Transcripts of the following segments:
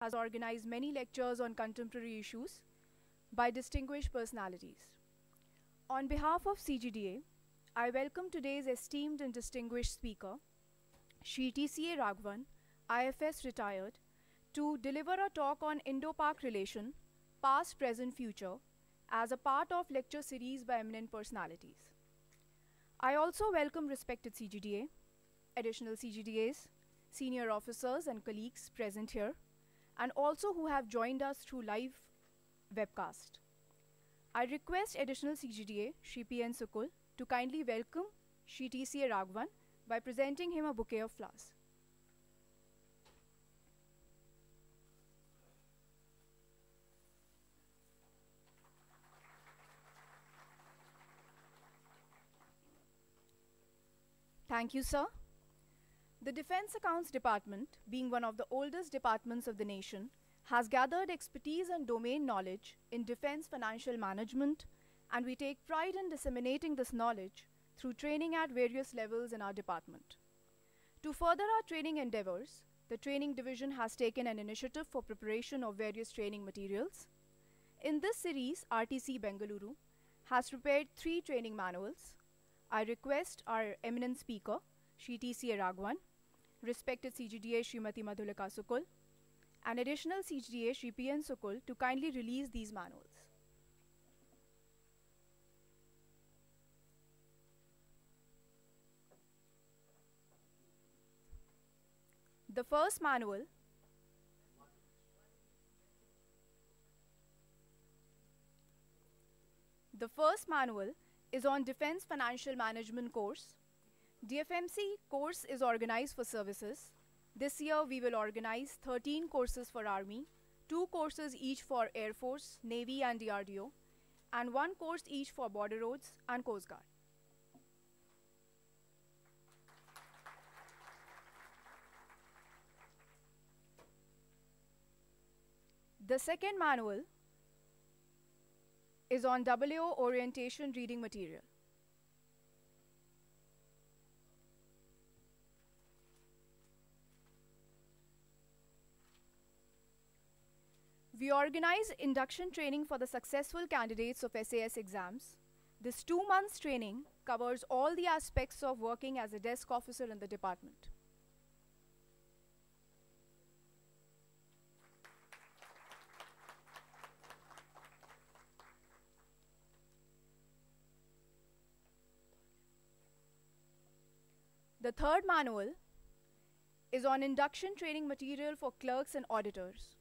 has organized many lectures on contemporary issues by distinguished personalities. On behalf of CGDA, I welcome today's esteemed and distinguished speaker, Shri TCA Raghavan, IFS retired, to deliver a talk on Indo-Pak relation, past, present, future, as a part of lecture series by eminent personalities. I also welcome respected CGDA, additional CGDAs, senior officers and colleagues present here, and also who have joined us through live webcast. I request additional CGDA, Shri P.N. Sukul, to kindly welcome Shri TCA Raghavan by presenting him a bouquet of flowers. Thank you, sir. The Defense Accounts Department, being one of the oldest departments of the nation, has gathered expertise and domain knowledge in defense financial management, and we take pride in disseminating this knowledge through training at various levels in our department. To further our training endeavors, the training division has taken an initiative for preparation of various training materials. In this series, RTC Bengaluru has prepared 3 training manuals. I request our eminent speaker, Shri TCA Raghavan, respected CGDA Srimati Madhulika Sukul, and additional CGDA Shri P.N. Sukul to kindly release these manuals. The first manual is on Defense Financial Management course. DFMC course is organized for services. This year we will organize 13 courses for Army, 2 courses each for Air Force, Navy and DRDO, and 1 course each for Border Roads and Coast Guard. The second manual is on WO orientation reading material. We organize induction training for the successful candidates of SAS exams. This 2 months training covers all the aspects of working as a desk officer in the department. The third manual is on induction training material for clerks and auditors.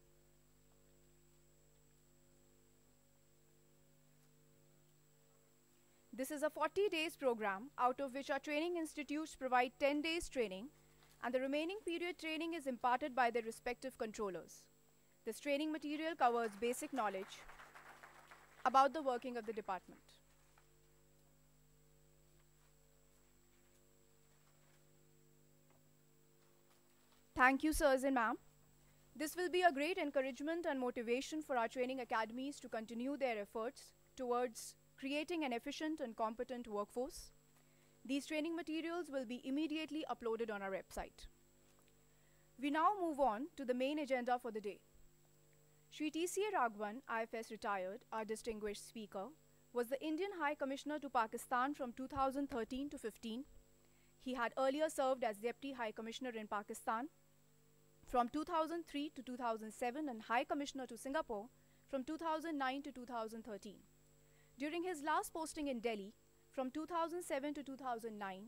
This is a 40 days program, out of which our training institutes provide 10 days training, and the remaining period training is imparted by their respective controllers. This training material covers basic knowledge about the working of the department. Thank you, sirs and ma'am. This will be a great encouragement and motivation for our training academies to continue their efforts towards creating an efficient and competent workforce. These training materials will be immediately uploaded on our website. We now move on to the main agenda for the day. Shri TCA Raghavan, IFS retired, our distinguished speaker, was the Indian High Commissioner to Pakistan from 2013 to 15. He had earlier served as Deputy High Commissioner in Pakistan from 2003 to 2007 and High Commissioner to Singapore from 2009 to 2013. During his last posting in Delhi, from 2007 to 2009,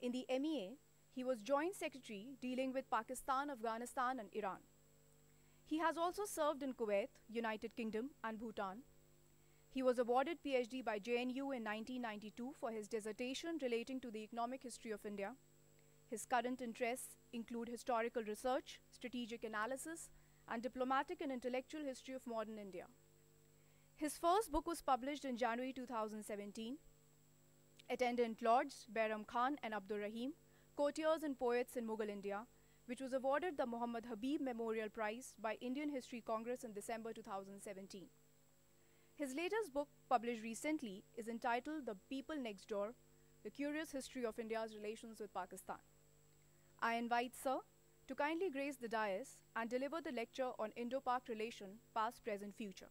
in the MEA, he was Joint Secretary dealing with Pakistan, Afghanistan, and Iran. He has also served in Kuwait, United Kingdom, and Bhutan. He was awarded PhD by JNU in 1992 for his dissertation relating to the economic history of India. His current interests include historical research, strategic analysis, and diplomatic and intellectual history of modern India. His first book was published in January 2017. Attendant Lords, Bairam Khan and Abdur Rahim, Courtiers and Poets in Mughal India, which was awarded the Muhammad Habib Memorial Prize by Indian History Congress in December 2017. His latest book, published recently, is entitled The People Next Door, The Curious History of India's Relations with Pakistan. I invite Sir to kindly grace the dais and deliver the lecture on Indo-Pak relation, past, present, future.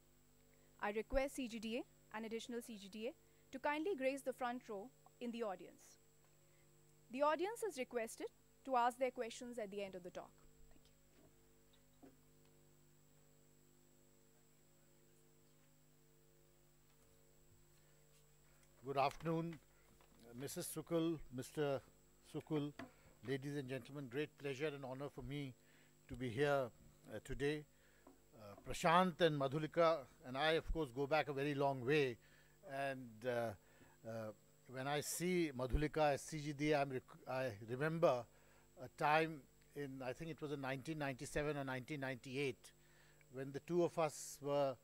I request CGDA and additional CGDA to kindly grace the front row in the audience. The audience is requested to ask their questions at the end of the talk. Thank you. Good afternoon, Mrs. Sukul, Mr. Sukul, ladies and gentlemen. Great pleasure and honor for me to be here today. Prashant and Madhulika and I, of course, go back a very long way. And when I see Madhulika as CGDA, I remember a time in, I think it was in 1997 or 1998, when the two of us were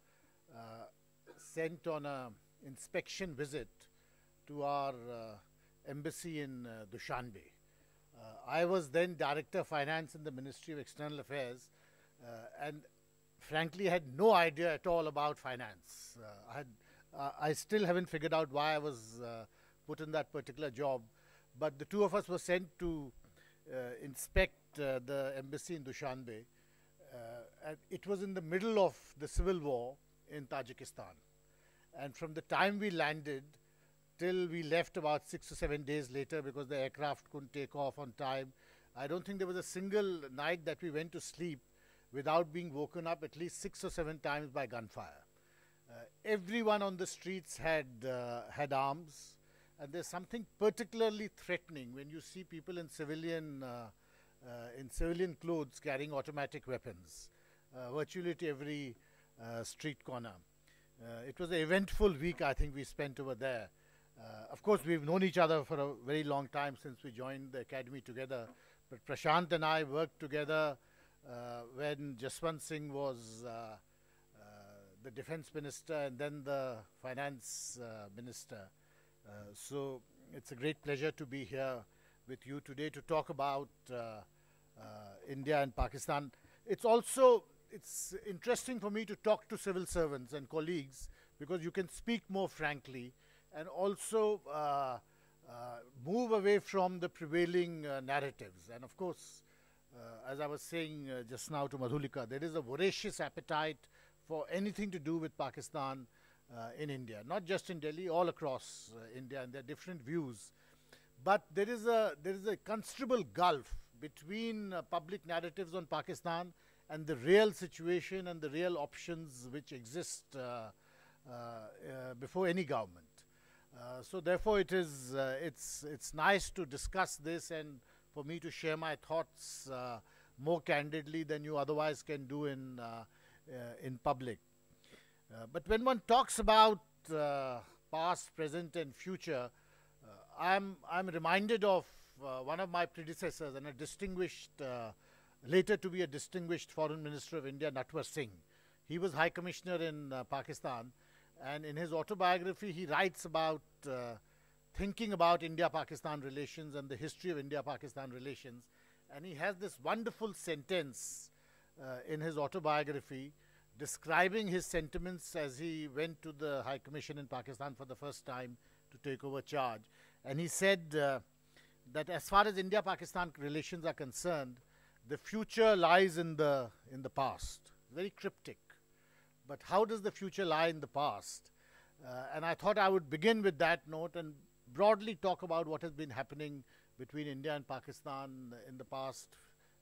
sent on an inspection visit to our embassy in Dushanbe. I was then Director of Finance in the Ministry of External Affairs and frankly had no idea at all about finance. I still haven't figured out why I was put in that particular job, but the two of us were sent to inspect the embassy in Dushanbe. And it was in the middle of the civil war in Tajikistan. And from the time we landed till we left about 6 or 7 days later, because the aircraft couldn't take off on time, I don't think there was a single night that we went to sleep without being woken up at least 6 or 7 times by gunfire. Everyone on the streets had arms, and there's something particularly threatening when you see people in civilian clothes carrying automatic weapons, virtually to every street corner. It was an eventful week, I think, we spent over there. Of course, we've known each other for a very long time since we joined the academy together, but Prashant and I worked together when Jaswant Singh was the defense minister and then the finance minister. So it's a great pleasure to be here with you today to talk about India and Pakistan. It's interesting for me to talk to civil servants and colleagues because you can speak more frankly and also move away from the prevailing narratives. And of course, as I was saying just now to Madhulika, there is a voracious appetite for anything to do with Pakistan in India, not just in Delhi, all across India, and there are different views. But there is a considerable gulf between public narratives on Pakistan and the real situation and the real options which exist before any government. So therefore it's nice to discuss this and for me to share my thoughts more candidly than you otherwise can do in public. But when one talks about past, present and future, I'm reminded of one of my predecessors and a distinguished, later to be a distinguished Foreign Minister of India, Natwar Singh. He was High Commissioner in Pakistan, and in his autobiography he writes about thinking about India-Pakistan relations and the history of India-Pakistan relations. And he has this wonderful sentence in his autobiography describing his sentiments as he went to the High Commission in Pakistan for the first time to take over charge. And he said that as far as India-Pakistan relations are concerned, the future lies in the past. Very cryptic. But how does the future lie in the past? And I thought I would begin with that note and broadly talk about what has been happening between India and Pakistan in the past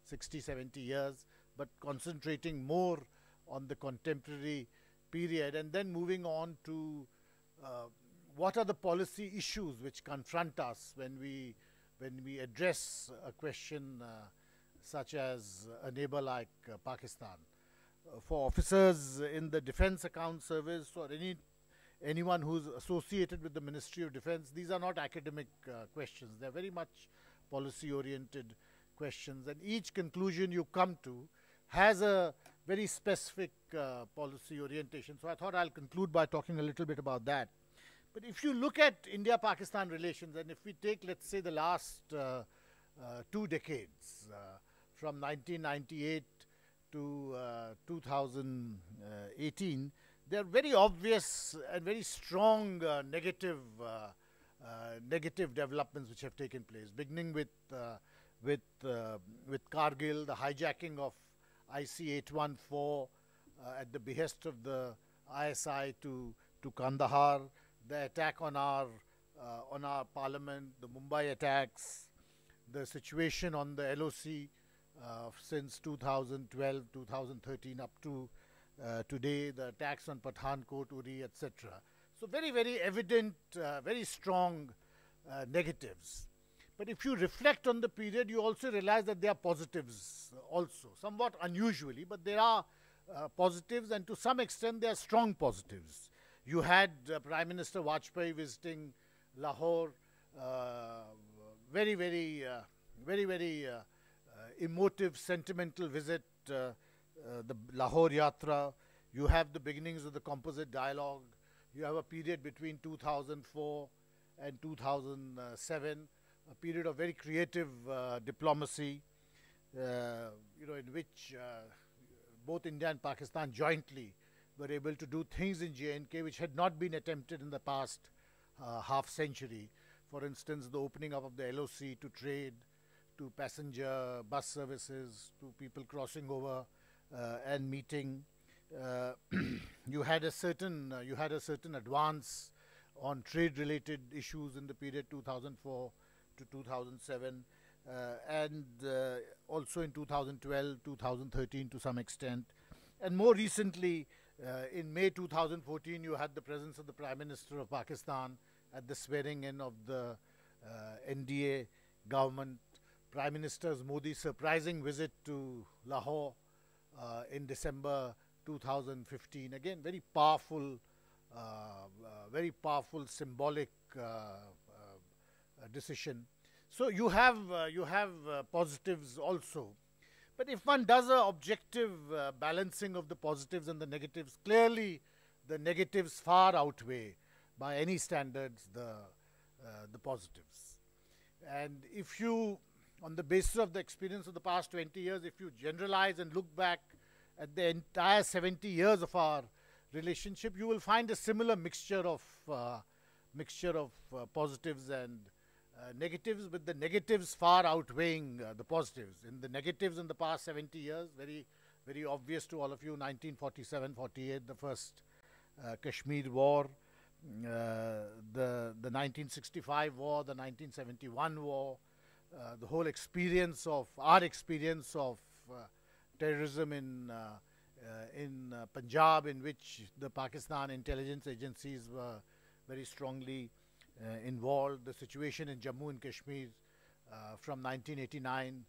60, 70 years, but concentrating more on the contemporary period and then moving on to what are the policy issues which confront us when we address a question such as a neighbor like Pakistan. For officers in the Defense Account Service or anyone who's associated with the Ministry of Defense, these are not academic questions. They're very much policy-oriented questions, and each conclusion you come to has a very specific policy orientation. So I thought I'll conclude by talking a little bit about that. But if you look at India-Pakistan relations, and if we take, let's say, the last 2 decades, from 1998 to 2018, there are very obvious and very strong negative developments which have taken place, beginning with with Kargil, the hijacking of IC-814 at the behest of the ISI to Kandahar, the attack on our parliament, the Mumbai attacks, the situation on the LOC since 2012, 2013 up to today, the attacks on Pathankot, Uri, etc. So very, very evident, very strong negatives. But if you reflect on the period, you also realize that there are positives also, somewhat unusually, but there are positives, and to some extent there are strong positives. You had Prime Minister Vajpayee visiting Lahore, very, very emotive, sentimental visit, the Lahore Yatra. You have the beginnings of the composite dialogue. You have a period between 2004 and 2007, a period of very creative diplomacy, in which both India and Pakistan jointly were able to do things in J&K which had not been attempted in the past half century. For instance, the opening up of the LOC to trade, to passenger bus services, to people crossing over and meeting. You had a certain advance on trade-related issues in the period 2004 to 2007, and also in 2012, 2013 to some extent. And more recently, in May 2014, you had the presence of the Prime Minister of Pakistan at the swearing in of the NDA government. Prime Minister Modi's surprising visit to Lahore in December 2015. Again, very powerful symbolic decision. So you have positives also. But if one does an objective balancing of the positives and the negatives, clearly the negatives far outweigh, by any standards, the positives. And if you, on the basis of the experience of the past 20 years, if you generalize and look back at the entire 70 years of our relationship, you will find a similar mixture of positives and negatives, with the negatives far outweighing the positives. In the negatives in the past 70 years, very, very obvious to all of you, 1947-48, the first Kashmir war, the 1965 war, the 1971 war, the whole experience of terrorism in Punjab, in which the Pakistan intelligence agencies were very strongly involved, the situation in Jammu and Kashmir from 1989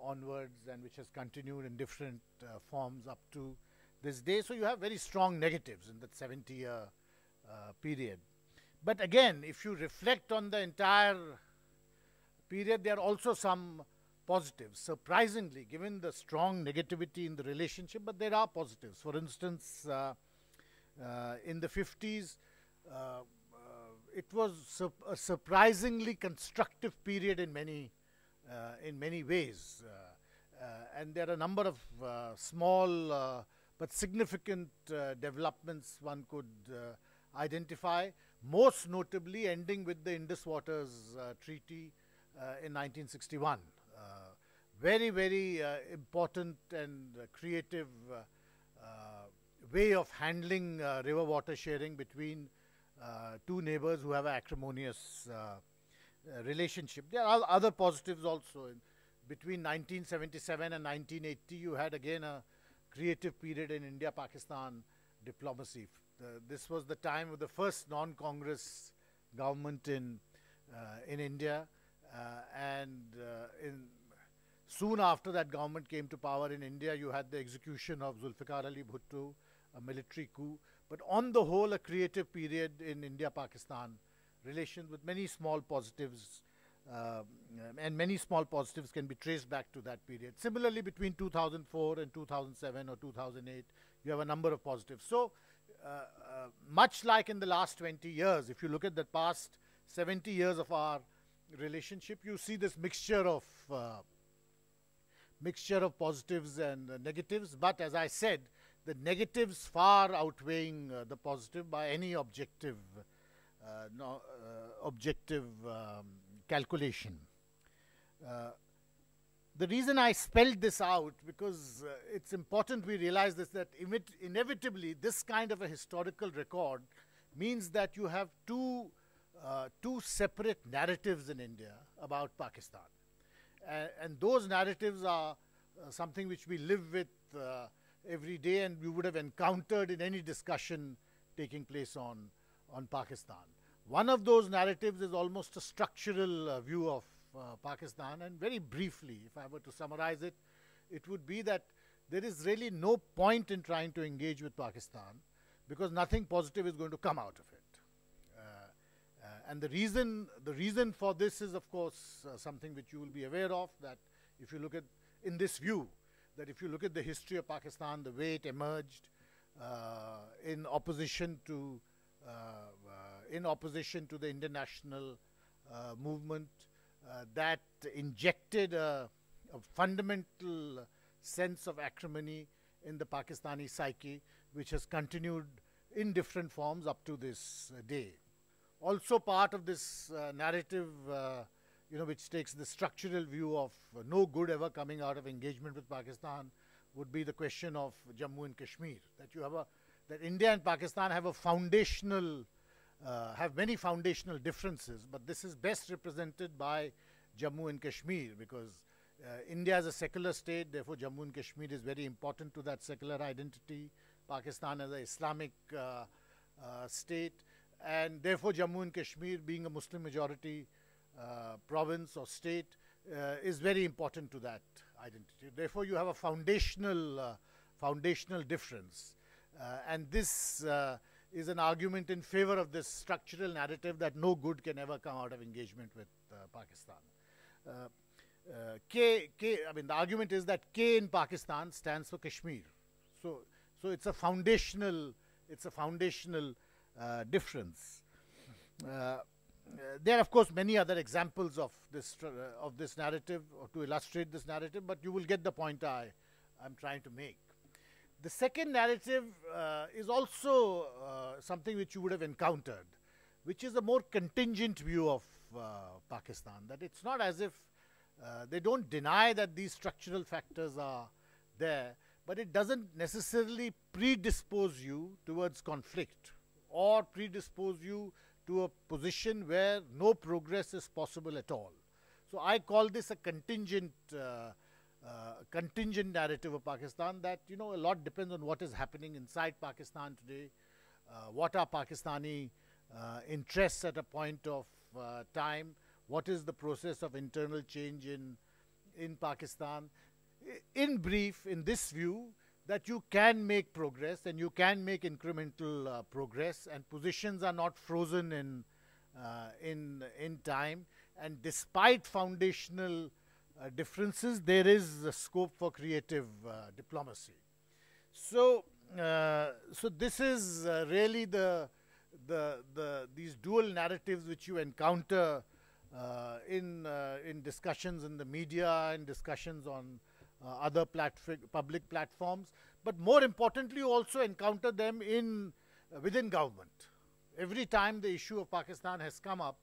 onwards, and which has continued in different forms up to this day. So you have very strong negatives in that 70-year period. But again, if you reflect on the entire period, there are also some positives, surprisingly, given the strong negativity in the relationship, but there are positives. For instance, in the 50s, it was a surprisingly constructive period in many ways, and there are a number of small but significant developments one could identify, most notably ending with the Indus Waters Treaty in 1961. Very, very important and creative way of handling river water sharing between two neighbors who have an acrimonious relationship. There are other positives also. Between 1977 and 1980, you had again a creative period in India-Pakistan diplomacy. This was the time of the first non-Congress government in India, and soon after that government came to power in India, you had the execution of Zulfikar Ali Bhutto, a military coup. But on the whole, a creative period in India-Pakistan relations with many small positives, and many small positives can be traced back to that period. Similarly, between 2004 and 2007 or 2008, you have a number of positives. So, much like in the last 20 years, if you look at the past 70 years of our relationship, you see this mixture of positives and negatives. But as I said, the negatives far outweighing the positive by any objective calculation. The reason I spelled this out, because it's important we realize this, that inevitably this kind of a historical record means that you have two separate narratives in India about Pakistan. And those narratives are something which we live with every day, and you would have encountered in any discussion taking place on Pakistan. One of those narratives is almost a structural view of Pakistan, and very briefly, if I were to summarize it, it would be that there is really no point in trying to engage with Pakistan because nothing positive is going to come out of it. And the reason for this is, of course, something which you will be aware of, that if you look at, in this view, that if you look at the history of Pakistan, the way it emerged in opposition to the Indian national movement, that injected a fundamental sense of acrimony in the Pakistani psyche, which has continued in different forms up to this day. Also part of this narrative, which takes the structural view of no good ever coming out of engagement with Pakistan, would be the question of Jammu and Kashmir. That India and Pakistan have have many foundational differences, but this is best represented by Jammu and Kashmir, because India is a secular state, therefore Jammu and Kashmir is very important to that secular identity. Pakistan is an Islamic state, and therefore Jammu and Kashmir, being a Muslim majority province or state, is very important to that identity. Therefore you have a foundational difference, and this is an argument in favor of this structural narrative that no good can ever come out of engagement with Pakistan. The argument is that K in Pakistan stands for Kashmir. So it's a foundational difference. There are, of course, many other examples of this narrative, or to illustrate this narrative, but you will get the point I'm trying to make. The second narrative is also something which you would have encountered, which is a more contingent view of Pakistan. That it's not as if they don't deny that these structural factors are there, but it doesn't necessarily predispose you towards conflict or predispose you to a position where no progress is possible at all. So I call this a contingent narrative of Pakistan, that a lot depends on what is happening inside Pakistan today, what are Pakistani interests at a point of time, what is the process of internal change in Pakistan. In brief, in this view, that you can make progress and you can make incremental progress, and positions are not frozen in time, and despite foundational differences, there is a scope for creative diplomacy. So this is really these dual narratives which you encounter in discussions in the media, in discussions on other public platforms, but more importantly, you also encounter them within government. Every time the issue of Pakistan has come up,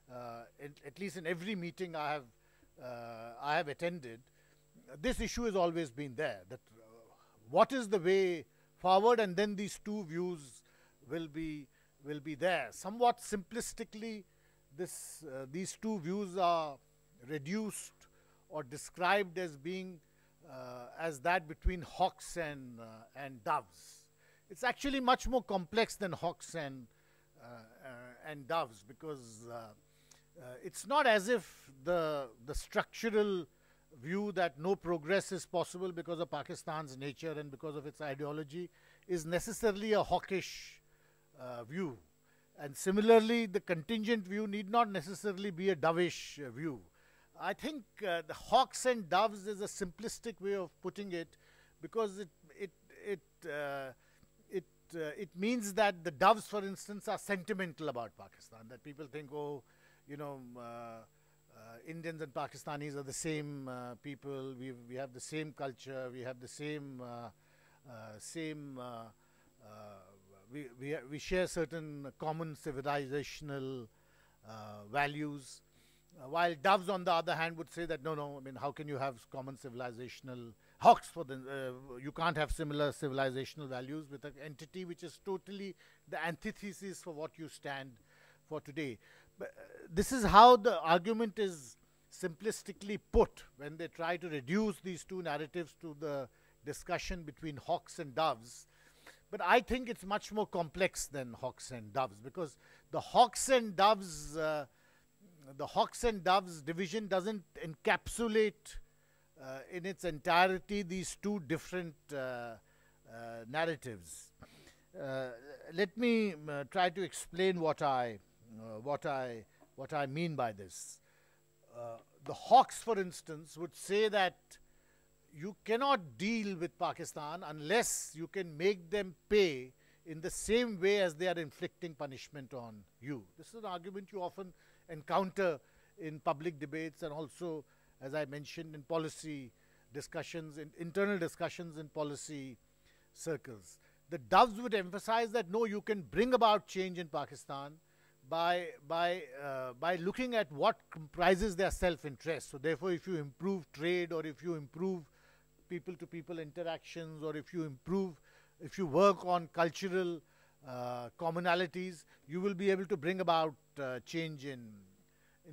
at least in every meeting I have attended, this issue has always been there. That what is the way forward, and then these two views will be there. Somewhat simplistically, these two views are reduced or described as being as that between hawks and doves. It's actually much more complex than hawks and doves, because it's not as if the structural view that no progress is possible because of Pakistan's nature and because of its ideology is necessarily a hawkish view. And similarly, the contingent view need not necessarily be a dovish view. I think the hawks and doves is a simplistic way of putting it, because it means that the doves, for instance, are sentimental about Pakistan. That people think, Indians and Pakistanis are the same people. We have the same culture. We have the same we share certain common civilizational values. While doves, on the other hand, would say that no, I mean, how can you have common civilizational hawks for the? You can't have similar civilizational values with an entity which is totally the antithesis for what you stand for today. But this is how the argument is simplistically put when they try to reduce these two narratives to the discussion between hawks and doves. But I think it's much more complex than hawks and doves, because the hawks and doves division doesn't encapsulate in its entirety these two different narratives. Let me try to explain what I mean by this. The hawks, for instance, would say that you cannot deal with Pakistan unless you can make them pay in the same way as they are inflicting punishment on you. This is an argument you often encounter in public debates, and also, as I mentioned, in policy discussions, in internal discussions in policy circles. The doves would emphasize that no, you can bring about change in Pakistan by looking at what comprises their self-interest. So therefore, if you improve trade, or if you improve people-to-people interactions, or if you work on cultural commonalities, you will be able to bring about change in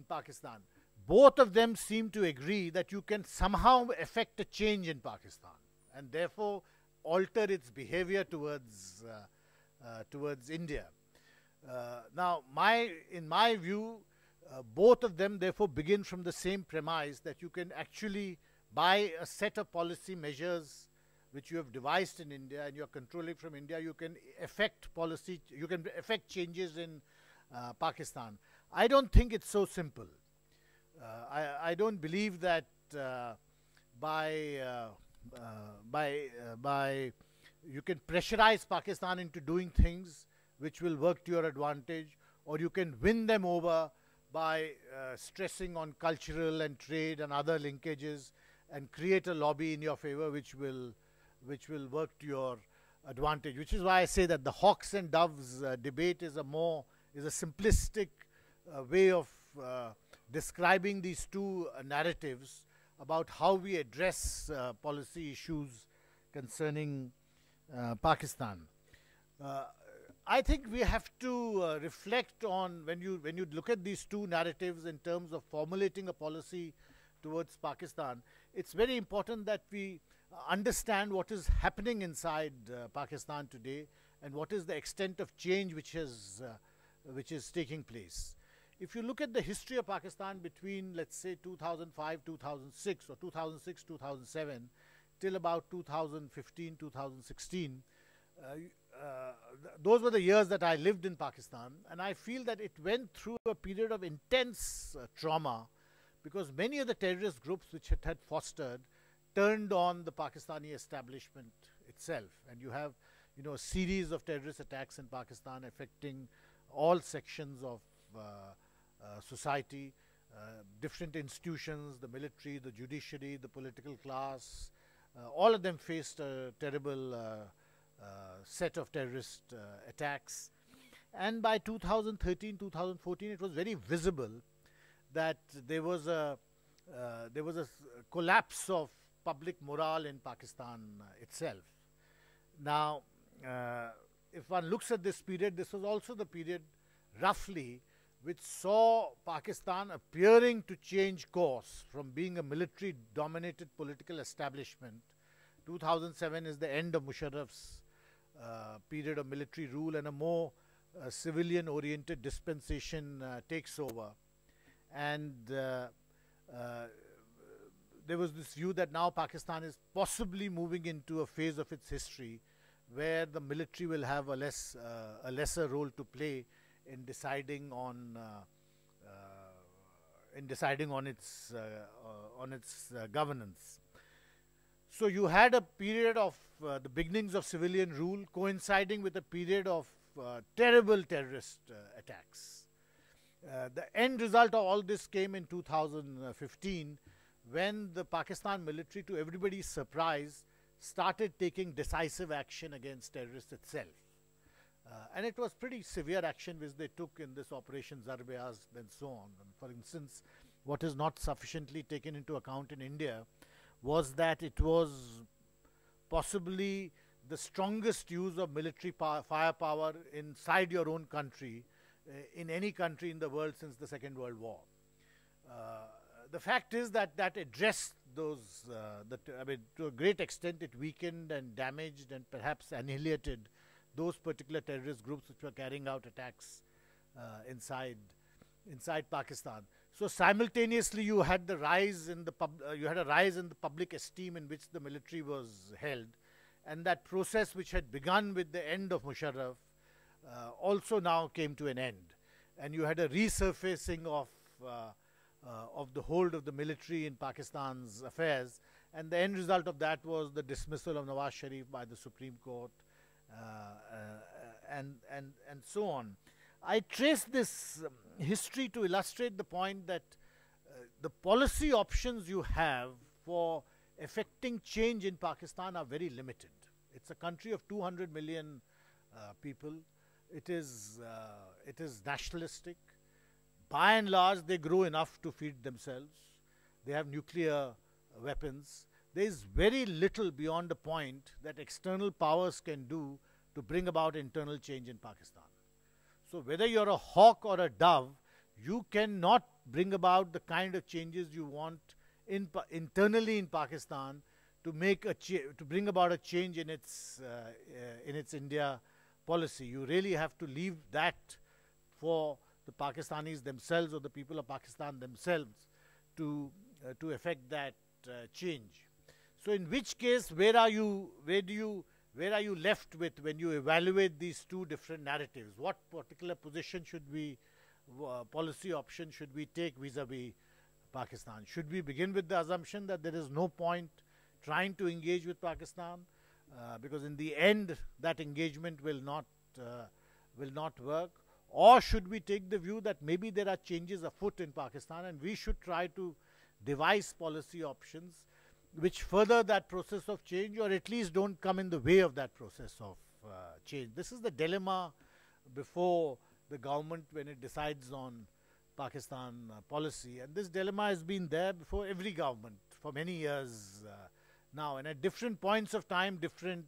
Pakistan. Both of them seem to agree that you can somehow effect a change in Pakistan, and therefore alter its behavior towards India. Now, in my view, both of them therefore begin from the same premise that you can actually, by a set of policy measures which you have devised in India and you are controlling from India, you can effect changes in Pakistan. I don't think it's so simple. I don't believe that by you can pressurize Pakistan into doing things which will work to your advantage, or you can win them over by stressing on cultural and trade and other linkages and create a lobby in your favor which will work to your advantage. Which is why I say that the hawks and doves debate is a simplistic way of describing these two narratives about how we address policy issues concerning Pakistan. I think we have to reflect on, when you look at these two narratives in terms of formulating a policy towards Pakistan, it's very important that we understand what is happening inside Pakistan today and what is the extent of change which is taking place. If you look at the history of Pakistan between, let's say, 2005, 2006, or 2006, 2007, till about 2015, 2016, those were the years that I lived in Pakistan, and I feel that it went through a period of intense trauma, because many of the terrorist groups which it had fostered turned on the Pakistani establishment itself, and you have, a series of terrorist attacks in Pakistan affecting all sections of society, different institutions, the military, the judiciary, the political class. All of them faced a terrible set of terrorist attacks. And by 2013, 2014, it was very visible that there was a collapse of public morale in Pakistan itself. Now, if one looks at this period, this was also the period, roughly, which saw Pakistan appearing to change course from being a military-dominated political establishment. 2007 is the end of Musharraf's period of military rule, and a more civilian-oriented dispensation takes over. And there was this view that now Pakistan is possibly moving into a phase of its history where the military will have a lesser role to play in deciding on its governance. So you had a period of the beginnings of civilian rule coinciding with a period of terrible terrorist attacks. The end result of all this came in 2015, when the Pakistan military, to everybody's surprise, started taking decisive action against terrorists itself. And it was pretty severe action which they took in this Operation Zarb-e-Azb and so on. And for instance, what is not sufficiently taken into account in India, was that it was possibly the strongest use of military firepower inside your own country, in any country in the world since the Second World War. The fact is that that addressed those, I mean, to a great extent, it weakened and damaged and perhaps annihilated those particular terrorist groups which were carrying out attacks inside Pakistan. So simultaneously, you had the rise in the you had a rise in the public esteem in which the military was held, and that process which had begun with the end of Musharraf also now came to an end, and you had a resurfacing of the hold of the military in Pakistan's affairs, and the end result of that was the dismissal of Nawaz Sharif by the Supreme Court, and so on. I trace this history to illustrate the point that the policy options you have for effecting change in Pakistan are very limited. It's a country of 200 million people. It is nationalistic. By and large, they grow enough to feed themselves. They have nuclear weapons. There is very little beyond the point that external powers can do to bring about internal change in Pakistan. So whether you're a hawk or a dove, you cannot bring about the kind of changes you want internally in Pakistan to bring about a change in its India policy. You really have to leave that for the Pakistanis themselves, or the people of Pakistan themselves, to effect that change. So in which case, where are you left with when you evaluate these two different narratives? What particular position policy option should we take vis-a-vis Pakistan? Should we begin with the assumption that there is no point trying to engage with Pakistan, because in the end that engagement will not work? Or should we take the view that maybe there are changes afoot in Pakistan and we should try to devise policy options which further that process of change, or at least don't come in the way of that process of change? This is the dilemma before the government when it decides on Pakistan policy, and this dilemma has been there before every government for many years now, and at different points of time different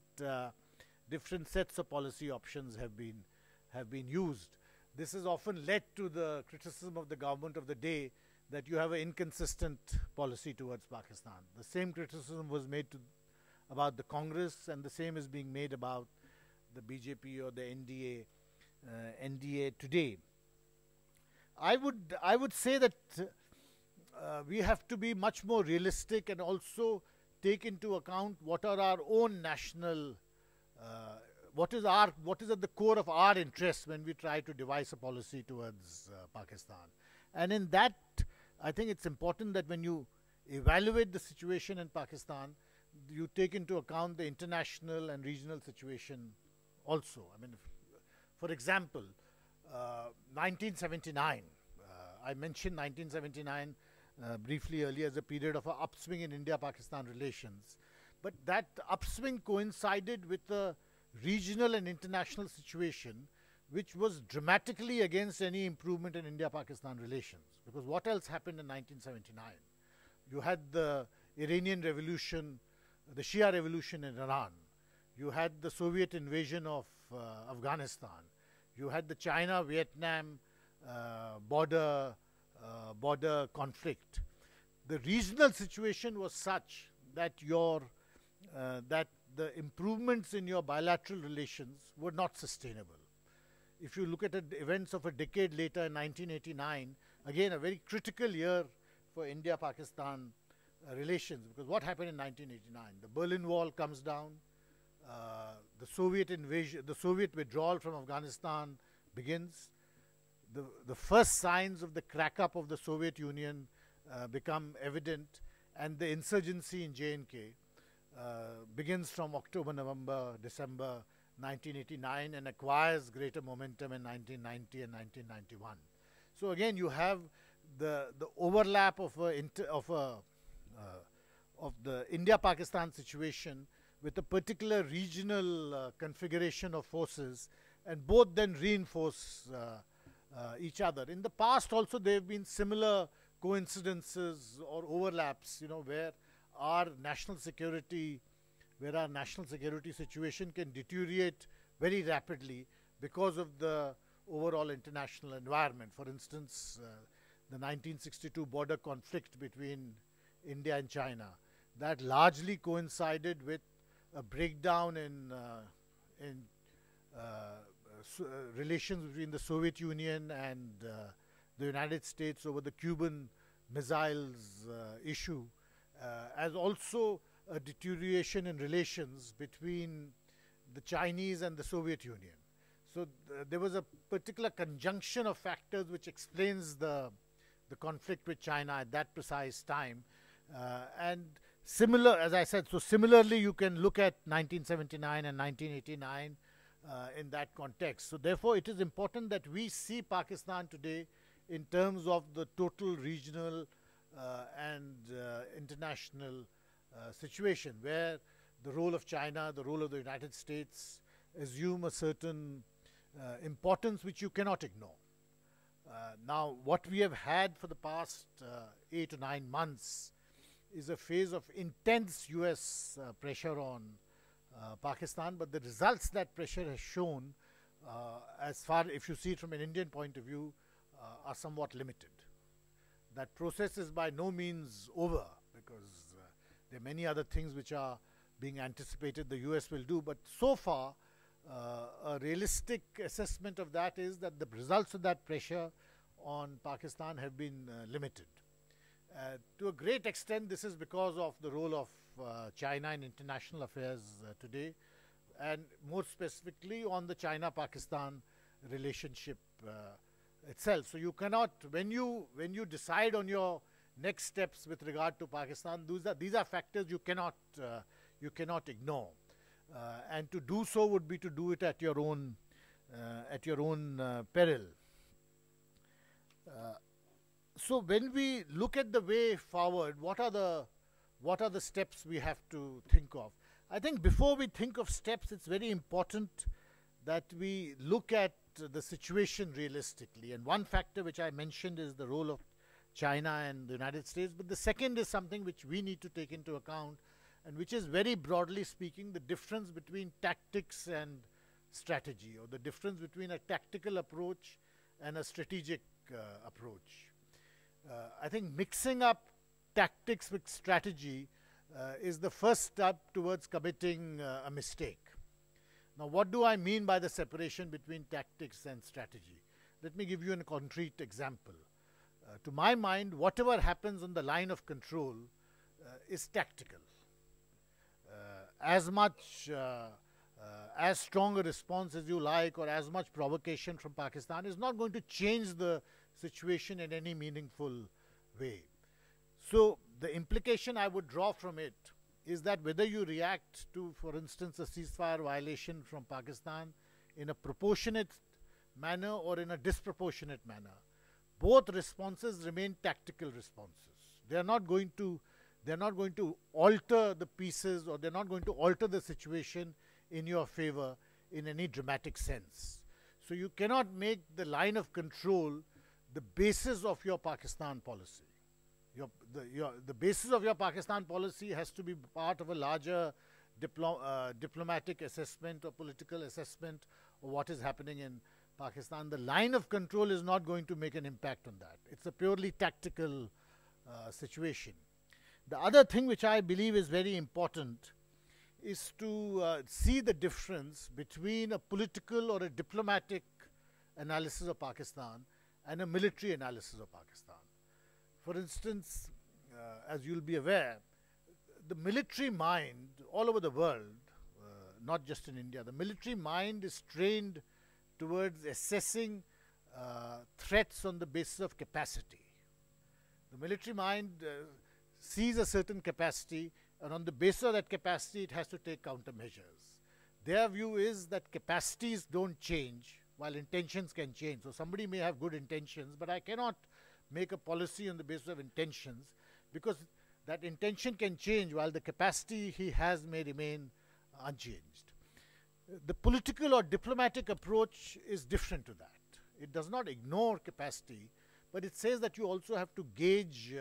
sets of policy options have been used. This has often led to the criticism of the government of the day that you have an inconsistent policy towards Pakistan. The same criticism was made about the Congress, and the same is being made about the BJP or the NDA today. I would say that we have to be much more realistic and also take into account what are our own national what is at the core of our interests when we try to devise a policy towards Pakistan. And in that, I think it's important that when you evaluate the situation in Pakistan, you take into account the international and regional situation also. I mean, for example, 1979, I mentioned 1979 briefly earlier as a period of an upswing in India-Pakistan relations. But that upswing coincided with a regional and international situation which was dramatically against any improvement in India-Pakistan relations. Because what else happened in 1979? You had the Iranian Revolution, the Shia Revolution in Iran. You had the Soviet invasion of Afghanistan. You had the China-Vietnam border conflict. The regional situation was such that that the improvements in your bilateral relations were not sustainable. If you look at the events of a decade later in 1989, again a very critical year for India-Pakistan relations, because what happened in 1989? The Berlin Wall comes down, the Soviet invasion, the Soviet withdrawal from Afghanistan begins. The first signs of the crack-up of the Soviet Union become evident, and the insurgency in J&K begins from October, November, December 1989 and acquires greater momentum in 1990 and 1991. So again, you have the overlap of the India-Pakistan situation with a particular regional configuration of forces, and both then reinforce each other. In the past also there have been similar coincidences or overlaps, where our national security, situation can deteriorate very rapidly because of the overall international environment. For instance, the 1962 border conflict between India and China, that largely coincided with a breakdown in relations between the Soviet Union and the United States over the Cuban missiles issue, as also a deterioration in relations between the Chinese and the Soviet Union. So there was a particular conjunction of factors which explains the conflict with China at that precise time. And similar, as I said, so similarly you can look at 1979 and 1989 in that context. So therefore it is important that we see Pakistan today in terms of the total regional and international situation, where the role of China, the role of the United States assume a certain importance which you cannot ignore. Now, what we have had for the past 8 to 9 months is a phase of intense US pressure on Pakistan, but the results that pressure has shown, as far if you see it from an Indian point of view, are somewhat limited. That process is by no means over, because there are many other things which are being anticipated the US will do, but so far a realistic assessment of that is that the results of that pressure on Pakistan have been limited. To a great extent, this is because of the role of China in international affairs today, and more specifically on the China-Pakistan relationship itself. So you cannot, when you decide on your next steps with regard to Pakistan, these are factors you cannot ignore, and to do so would be to do it at your own peril. So when we look at the way forward, what are the steps we have to think of? I think before we think of steps, it's very important that we look at the situation realistically. And one factor which I mentioned is the role of China and the United States. But the second is something which we need to take into account, and which is, very broadly speaking, the difference between tactics and strategy, or the difference between a tactical approach and a strategic approach. I think mixing up tactics with strategy is the first step towards committing a mistake. Now, what do I mean by the separation between tactics and strategy? Let me give you a concrete example. To my mind, whatever happens on the line of control is tactical. As much, as strong a response as you like, or as much provocation from Pakistan is not going to change the situation in any meaningful way. So the implication I would draw from it is that whether you react to, for instance, a ceasefire violation from Pakistan in a proportionate manner or in a disproportionate manner, both responses remain tactical responses. They are not going to alter the pieces, or they're not going to alter the situation in your favor in any dramatic sense. So you cannot make the line of control the basis of your Pakistan policy. The basis of your Pakistan policy has to be part of a larger diplomatic assessment or political assessment of what is happening in Pakistan. The line of control is not going to make an impact on that. It's a purely tactical situation. The other thing which I believe is very important is to see the difference between a political or a diplomatic analysis of Pakistan and a military analysis of Pakistan. For instance, as you'll be aware, the military mind all over the world, not just in India, the military mind is trained towards assessing threats on the basis of capacity. The military mind sees a certain capacity, and on the basis of that capacity, it has to take countermeasures. Their view is that capacities don't change, while intentions can change. So somebody may have good intentions, but I cannot make a policy on the basis of intentions, because that intention can change while the capacity he has may remain unchanged. The political or diplomatic approach is different to that. It does not ignore capacity, but it says that you also have to gauge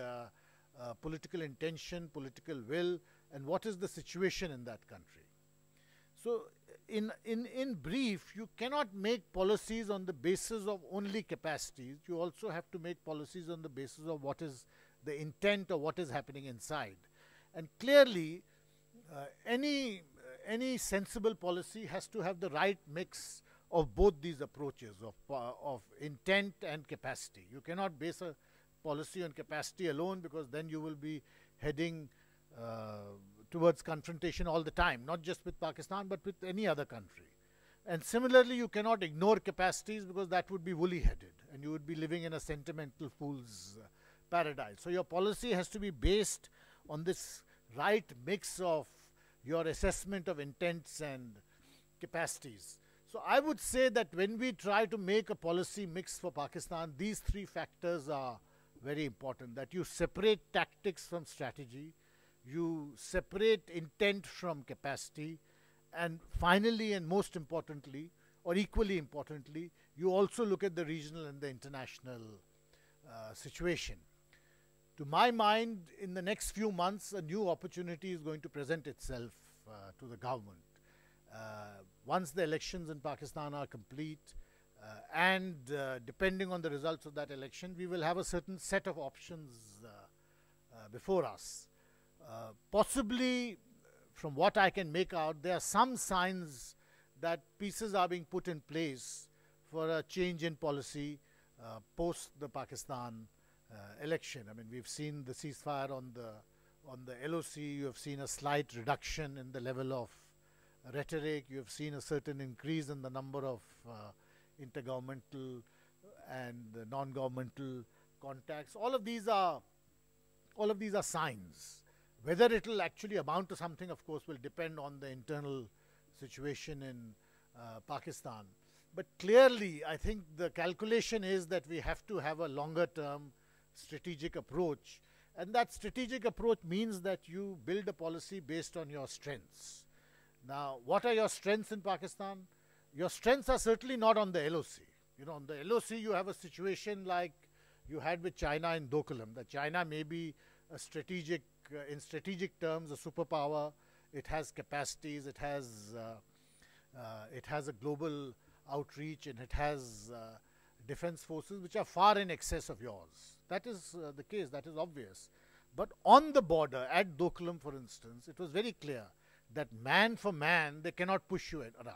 political intention, political will, and what is the situation in that country. So in brief, you cannot make policies on the basis of only capacities. You also have to make policies on the basis of what is the intent or what is happening inside. And clearly, any sensible policy has to have the right mix of both these approaches of intent and capacity. You cannot base a policy on capacity alone, because then you will be heading towards confrontation all the time, not just with Pakistan but with any other country. And similarly, you cannot ignore capacities, because that would be woolly-headed and you would be living in a sentimental fool's paradise. So your policy has to be based on this right mix of your assessment of intents and capacities. So I would say that when we try to make a policy mix for Pakistan, these three factors are very important: that you separate tactics from strategy, you separate intent from capacity, and finally, and most importantly, or equally importantly, you also look at the regional and the international situation. To my mind, in the next few months, a new opportunity is going to present itself to the government. Once the elections in Pakistan are complete, and depending on the results of that election, we will have a certain set of options before us. Possibly, from what I can make out, there are some signs that pieces are being put in place for a change in policy post the Pakistan election. I mean, we've seen the ceasefire on the LOC. You have seen a slight reduction in the level of rhetoric. You have seen a certain increase in the number of intergovernmental and non-governmental contacts. All of these are signs. Whether it will actually amount to something, of course, will depend on the internal situation in Pakistan. But clearly, I think the calculation is that we have to have a longer-term strategic approach. And that strategic approach means that you build a policy based on your strengths. Now, what are your strengths in Pakistan? Your strengths are certainly not on the LOC. You know, on the LOC, you have a situation like you had with China in Doklam, that China may be a strategic, in strategic terms, a superpower. It has capacities, it has a global outreach, and it has defense forces which are far in excess of yours. That is the case, that is obvious. But on the border, at Doklam, for instance, it was very clear that man for man, they cannot push you around.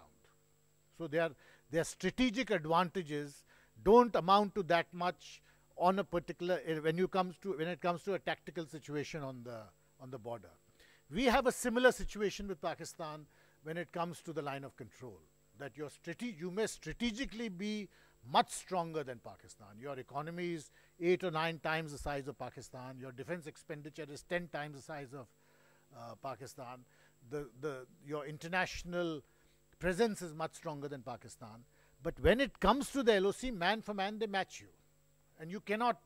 So their strategic advantages don't amount to that much on a particular, when it comes to a tactical situation on the border. We have a similar situation with Pakistan when it comes to the line of control, that you may strategically be much stronger than Pakistan. Your economy is 8 or 9 times the size of Pakistan. Your defense expenditure is 10 times the size of Pakistan. Your international presence is much stronger than Pakistan. But when it comes to the LOC, man for man, they match you. And you cannot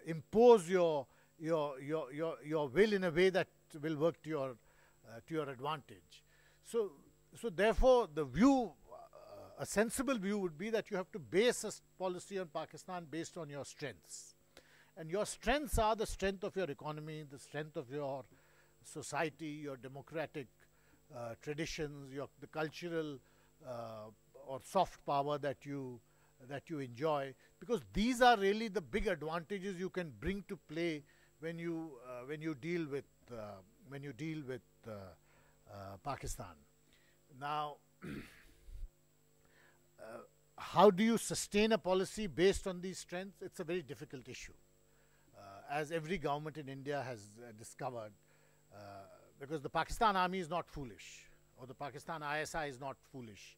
impose your will in a way that will work to your advantage. So therefore, the view, a sensible view would be that you have to base a policy on Pakistan based on your strengths. And your strengths are the strength of your economy, the strength of your society, your democratic traditions, the cultural or soft power that you enjoy, because these are really the big advantages you can bring to play when you deal with Pakistan. Now, how do you sustain a policy based on these strengths? It's a very difficult issue, as every government in India has discovered, because the Pakistan army is not foolish, or the Pakistan ISI is not foolish.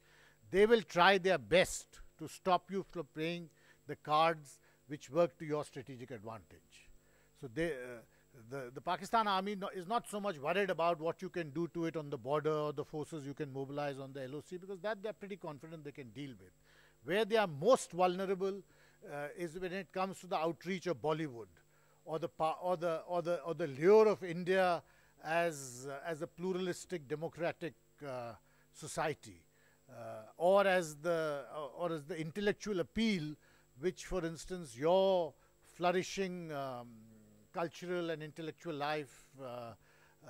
They will try their best to stop you from playing the cards which work to your strategic advantage. So the Pakistan army is not so much worried about what you can do to it on the border or the forces you can mobilize on the LOC, because that they're pretty confident they can deal with. Where they are most vulnerable is when it comes to the outreach of Bollywood, or the lure of India as a pluralistic democratic society. or as the intellectual appeal which, for instance, your flourishing cultural and intellectual life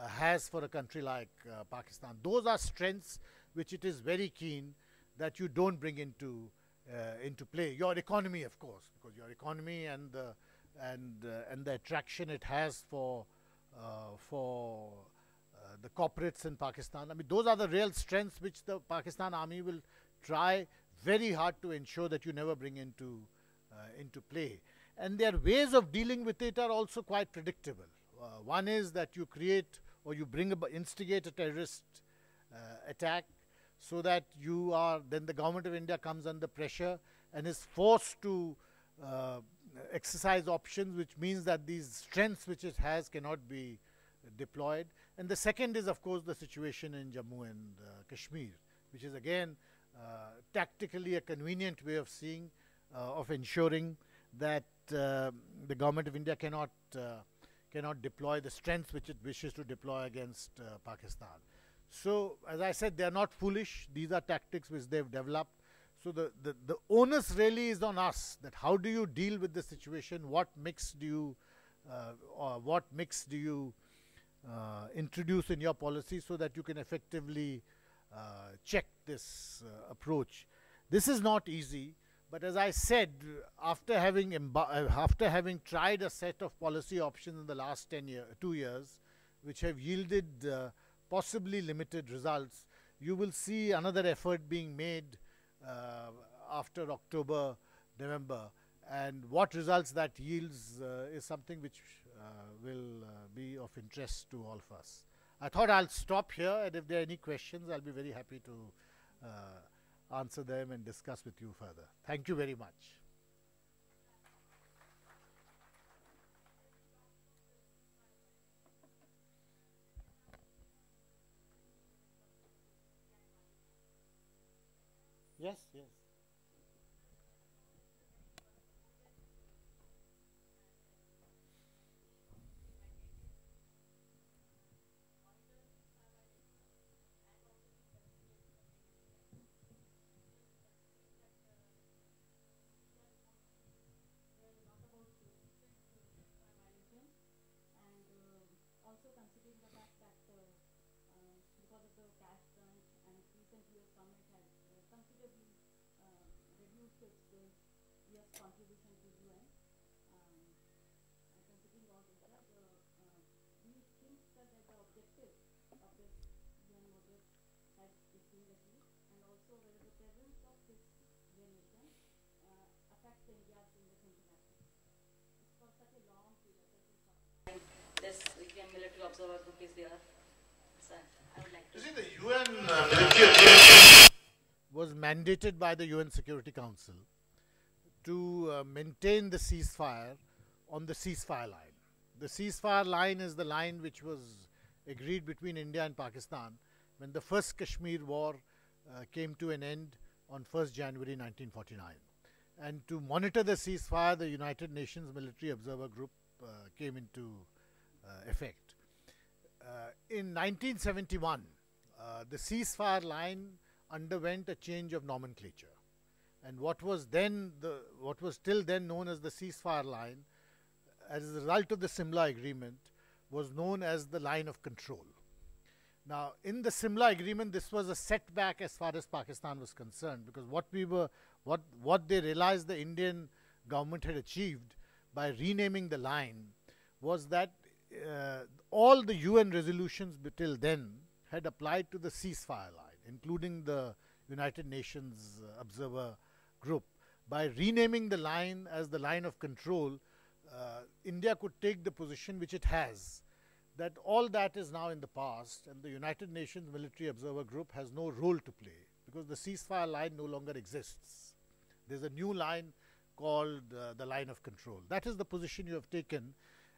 has for a country like Pakistan. Those are strengths which it is very keen that you don't bring into play. Your economy, of course, because your economy and the attraction it has for the corporates in Pakistan. I mean, those are the real strengths which the Pakistan Army will try very hard to ensure that you never bring into play. And their ways of dealing with it are also quite predictable. One is that you create or you instigate a terrorist attack, so that then the government of India comes under pressure and is forced to exercise options, which means that these strengths which it has cannot be deployed. And the second is, of course, the situation in Jammu and Kashmir, which is again tactically a convenient way of ensuring that the government of India cannot deploy the strengths which it wishes to deploy against Pakistan. So, as I said, they are not foolish. These are tactics which they've developed. So the onus really is on us, that how do you deal with the situation? What mix do you introduce in your policy so that you can effectively check this approach? This is not easy, but as I said, after having tried a set of policy options in the last 2 years, which have yielded possibly limited results, you will see another effort being made after October, November, and what results that yields is something which will be of interest to all of us. I thought I'll stop here, and if there are any questions, I'll be very happy to answer them and discuss with you further. Thank you very much. Yes, yes. Also considering the fact that because of the cash crunch and recently US government has considerably reduced its US contribution to UN. Considering all this, do you think that the objective of this UN model has been achieved, and also whether the presence of this UN mission affects India's investment in Africa? It's for such a long period. This UN military observer group is there. So I would like to. You see, the UN military observer was mandated by the UN Security Council to maintain the ceasefire on the ceasefire line. The ceasefire line is the line which was agreed between India and Pakistan when the first Kashmir war came to an end on 1st January 1949. And to monitor the ceasefire, the United Nations Military Observer Group came into effect. In 1971, the ceasefire line underwent a change of nomenclature, and what was till then known as the ceasefire line, as a result of the Simla Agreement, was known as the line of control. Now, in the Simla Agreement, this was a setback as far as Pakistan was concerned, because what they realized the Indian government had achieved by renaming the line was that all the UN resolutions till then had applied to the ceasefire line, including the United Nations Observer Group. By renaming the line as the line of control, India could take the position which it has, that all that is now in the past, and the United Nations Military Observer Group has no role to play, because the ceasefire line no longer exists. There's a new line called the line of control. That is the position you have taken,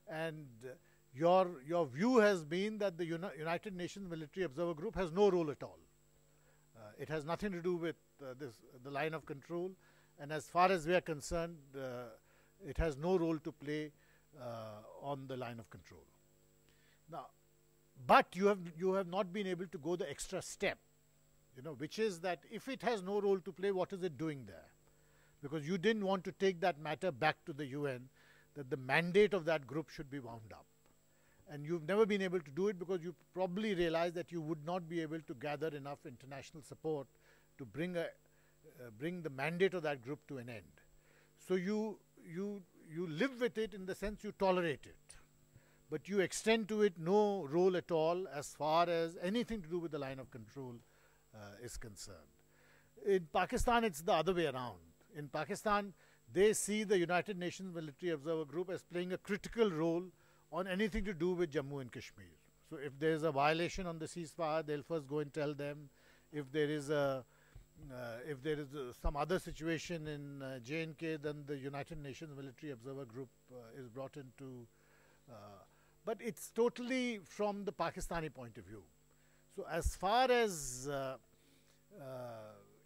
and your view has been that the United Nations Military Observer Group has no role at all. It has nothing to do with the line of control, and as far as we are concerned, it has no role to play on the line of control. Now, but you have not been able to go the extra step which is that if it has no role to play, what is it doing there? Because you didn't want to take that matter back to the UN, that the mandate of that group should be wound up. And you've never been able to do it because you probably realized that you would not be able to gather enough international support to bring the mandate of that group to an end. So you live with it in the sense you tolerate it, but you extend to it no role at all as far as anything to do with the line of control is concerned. In Pakistan, it's the other way around. In Pakistan, they see the United Nations Military Observer Group as playing a critical role on anything to do with Jammu and Kashmir. So if there is a violation on the ceasefire, they'll first go and tell them. If there is some other situation in J&K, then the United Nations Military Observer Group is brought into. But it's totally from the Pakistani point of view. So as far as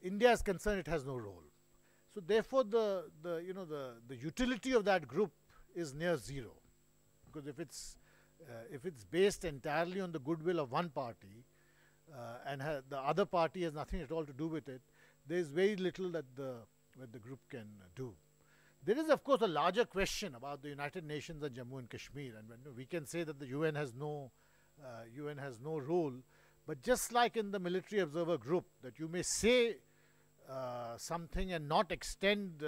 India is concerned, it has no role. So therefore, the utility of that group is near zero, because if it's based entirely on the goodwill of one party and the other party has nothing at all to do with it, there is very little that the group can do. There is, of course, a larger question about the United Nations and Jammu and Kashmir, and we can say that the UN has no role. But just like in the military observer group, that you may say something and not extend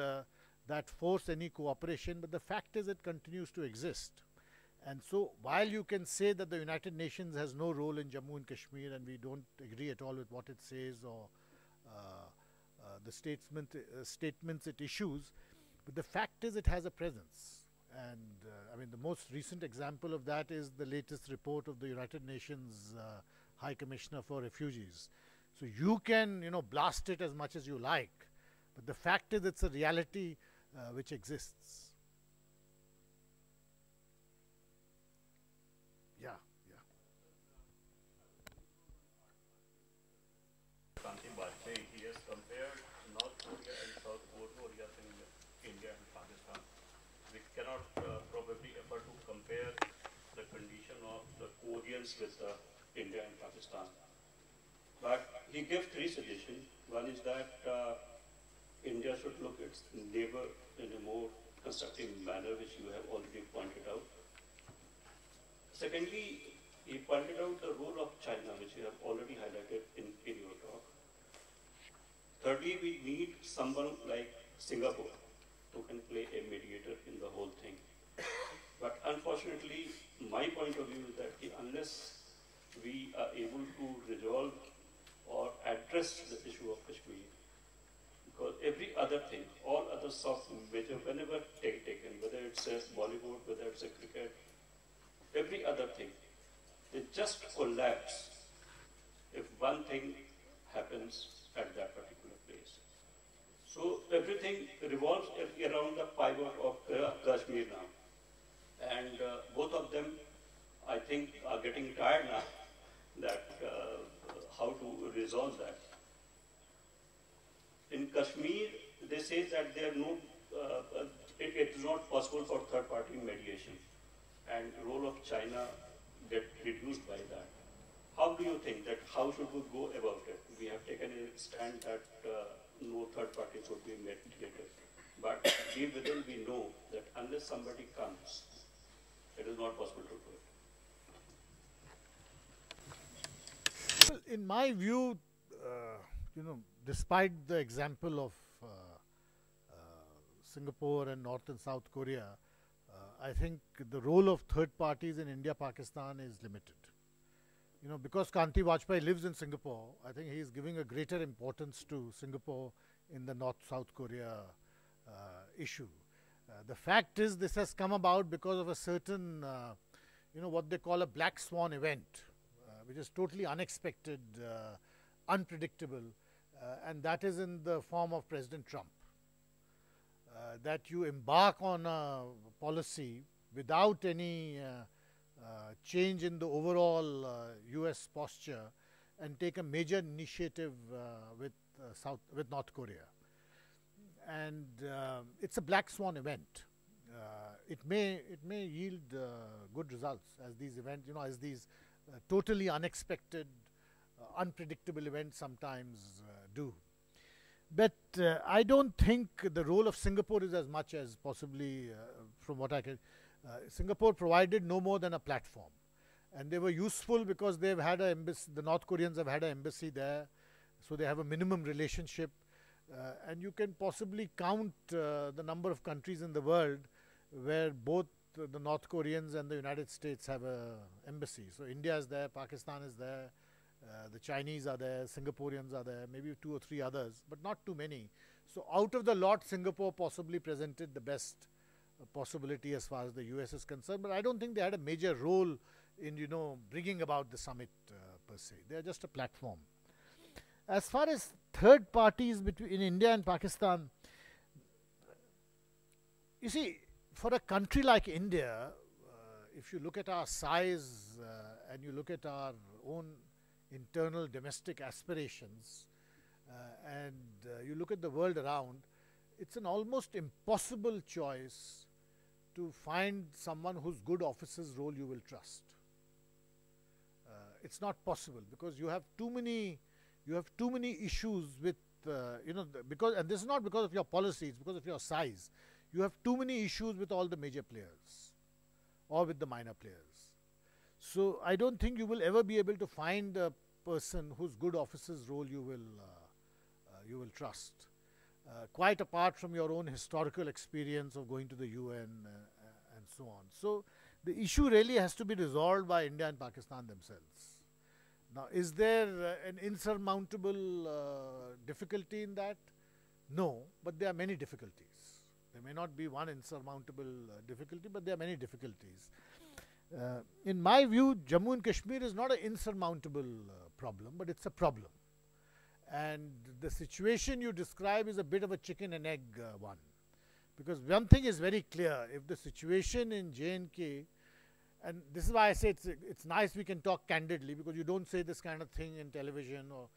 that force any cooperation, but the fact is it continues to exist. And so while you can say that the United Nations has no role in Jammu and Kashmir, and we don't agree at all with what it says or the statements it issues, but the fact is it has a presence. And I mean, the most recent example of that is the latest report of the United Nations High Commissioner for Refugees. So you can, blast it as much as you like, but the fact is it's a reality which exists. Yeah. Kanti Bajpayee, he has compared North Korea and South Korea in India and Pakistan. We cannot probably ever to compare the condition of the Koreans with India and Pakistan. But he gave three suggestions. One is that India should look at its neighbor in a more constructive manner, which you have already pointed out. Secondly, he pointed out the role of China, which you have already highlighted in your talk. Thirdly, we need someone like Singapore who can play a mediator in the whole thing. But unfortunately, my point of view is that unless we are able to resolve or address the issue of Kashmir, because every other thing, all other soft measures, whenever taken, whether it's a Bollywood, whether it's a cricket, every other thing, they just collapse if one thing happens at that particular place. So everything revolves around the pivot of Kashmir now. And both of them, I think, are getting tired now that how to resolve that. In Kashmir, they say that there are no, it is not possible for third-party mediation, and role of China get reduced by that. How do you think that, how should we go about it? We have taken a stand that no third party should be mediated. But deep within we know that unless somebody comes, it is not possible to do it. Well, in my view, despite the example of Singapore and North and South Korea, I think the role of third parties in India, Pakistan is limited. Because Kanti Bajpayee lives in Singapore, I think he is giving a greater importance to Singapore in the North-South Korea issue. The fact is this has come about because of a certain, what they call a black swan event, which is totally unexpected, unpredictable, and that is in the form of President Trump. That you embark on a policy without any change in the overall US posture and take a major initiative with North Korea. And it's a black swan event. It may yield good results as these events, as these totally unexpected unpredictable events sometimes do. But I don't think the role of Singapore is as much as possibly, from what I can. Singapore provided no more than a platform, and they were useful because they've had an embassy. The North Koreans have had an embassy there, so they have a minimum relationship. And you can possibly count the number of countries in the world where both the North Koreans and the United States have an embassy. So India is there, Pakistan is there, the Chinese are there, Singaporeans are there, maybe 2 or 3 others, but not too many. So out of the lot, Singapore possibly presented the best possibility as far as the US is concerned. But I don't think they had a major role in, bringing about the summit per se. They are just a platform. As far as third parties in India and Pakistan, you see, for a country like India, if you look at our size and you look at our own internal domestic aspirations and you look at the world around, it's an almost impossible choice to find someone whose good officer's role you will trust. It's not possible because you have too many issues with because, and this is not because of your policy, it's because of your size. You have too many issues with all the major players or with the minor players. So I don't think you will ever be able to find a person whose good officer's role you will trust. Quite apart from your own historical experience of going to the UN and so on. So the issue really has to be resolved by India and Pakistan themselves. Now, is there an insurmountable difficulty in that? No, but there are many difficulties. There may not be one insurmountable difficulty, but there are many difficulties. In my view, Jammu and Kashmir is not an insurmountable problem, but it's a problem. And the situation you describe is a bit of a chicken and egg one. Because one thing is very clear, if the situation in J&K, and this is why I say it's nice we can talk candidly, because you don't say this kind of thing in television or